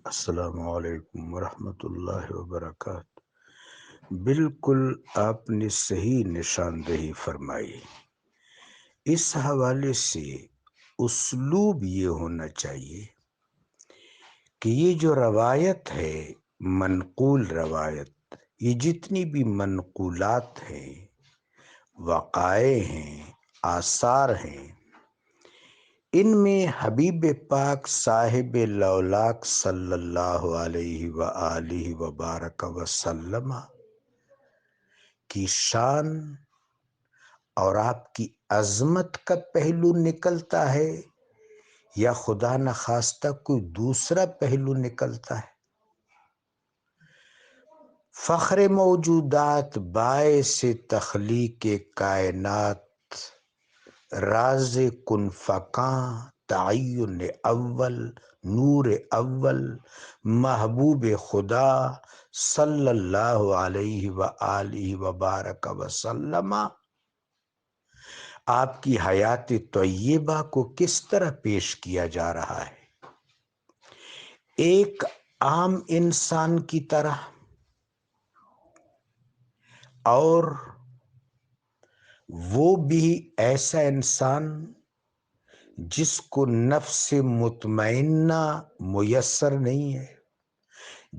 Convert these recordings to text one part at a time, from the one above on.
السلام علیکم ورحمۃ اللہ وبرکاتہ۔ بالکل آپ نے صحیح نشاندہی فرمائی۔ اس حوالے سے اسلوب یہ ہونا چاہیے کہ یہ جو روایت ہے، منقول روایت، یہ جتنی بھی منقولات ہیں، وقائع ہیں، آثار ہیں، ان میں حبیب پاک صاحب لولاک صلی اللہ علیہ وآلہ وبارک وسلم کی شان اور آپ کی عظمت کا پہلو نکلتا ہے یا خدا نخواستہ کوئی دوسرا پہلو نکلتا ہے؟ فخر موجودات، باعث تخلیق کائنات، راز کن فکاں، تعین اول، نور اول، محبوب خدا صلی اللہ علیہ وآلہ وبارک وسلم آپ کی حیات طیبہ کو کس طرح پیش کیا جا رہا ہے؟ ایک عام انسان کی طرح، اور وہ بھی ایسا انسان جس کو نفس مطمئنہ میسر نہیں ہے،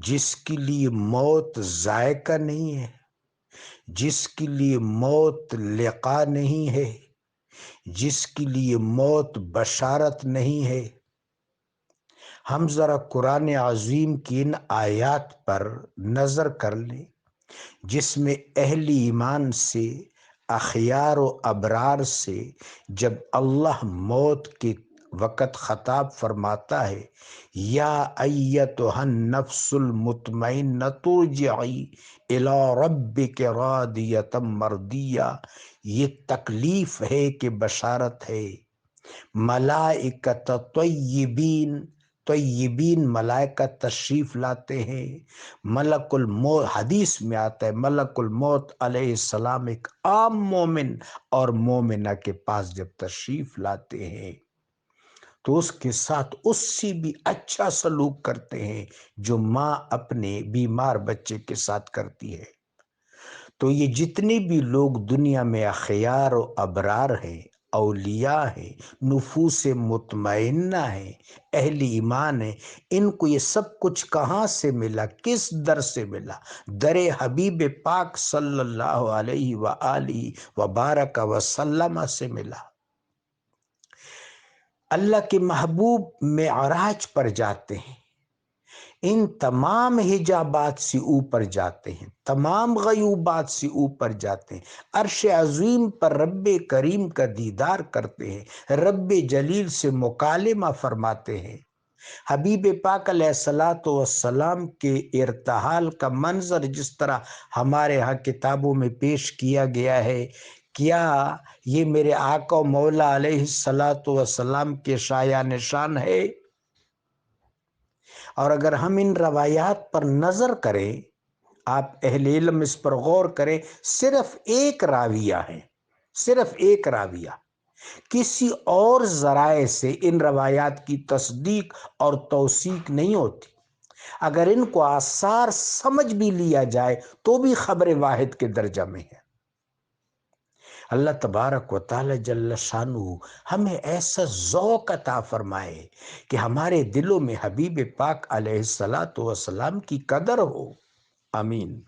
جس کے لیے موت ذائقہ نہیں ہے، جس کے لیے موت لقا نہیں ہے، جس کے لیے موت بشارت نہیں ہے۔ ہم ذرا قرآن عظیم کی ان آیات پر نظر کر لیں جس میں اہل ایمان سے، اخیار و ابرار سے جب اللہ موت کے وقت خطاب فرماتا ہے، یا ایتھا النفس المطمئنۃ ارجعی الی ربک راضیۃ مرضیہ، یہ تکلیف ہے کہ بشارت ہے۔ ملائکۃ طیبین، طیبین ملائکہ تشریف لاتے ہیں۔ ملک الموت، حدیث میں آتا ہے ملک الموت علیہ السلام ایک عام مومن اور مومنہ کے پاس جب تشریف لاتے ہیں تو اس کے ساتھ اس سے بھی اچھا سلوک کرتے ہیں جو ماں اپنے بیمار بچے کے ساتھ کرتی ہے۔ تو یہ جتنے بھی لوگ دنیا میں اخیار و ابرار ہیں، اولیاء ہیں، نفوس مطمئنہ ہیں، اہل ایمان ہیں، ان کو یہ سب کچھ کہاں سے ملا؟ کس در سے ملا؟ در حبیب پاک صلی اللہ علیہ وآلہ وبارک وسلم سے ملا۔ اللہ کے محبوب معراج پر جاتے ہیں، ان تمام حجابات سے اوپر جاتے ہیں، تمام غیوبات سے اوپر جاتے ہیں، عرش عظیم پر رب کریم کا دیدار کرتے ہیں، رب جلیل سے مکالمہ فرماتے ہیں۔ حبیب پاک علیہ السلام کے ارتحال کا منظر جس طرح ہمارے ہاں کتابوں میں پیش کیا گیا ہے، کیا یہ میرے آقا و مولا علیہ السلام کے شایان نشان ہے؟ اور اگر ہم ان روایات پر نظر کریں، آپ اہل علم اس پر غور کریں، صرف ایک راویہ ہے، صرف ایک راویہ، کسی اور ذرائع سے ان روایات کی تصدیق اور توثیق نہیں ہوتی۔ اگر ان کو آثار سمجھ بھی لیا جائے تو بھی خبر واحد کے درجہ میں ہے۔ اللہ تبارک و تعالی جل شانہ ہمیں ایسا ذوق عطا فرمائے کہ ہمارے دلوں میں حبیب پاک علیہ السلام کی قدر ہو۔ آمین۔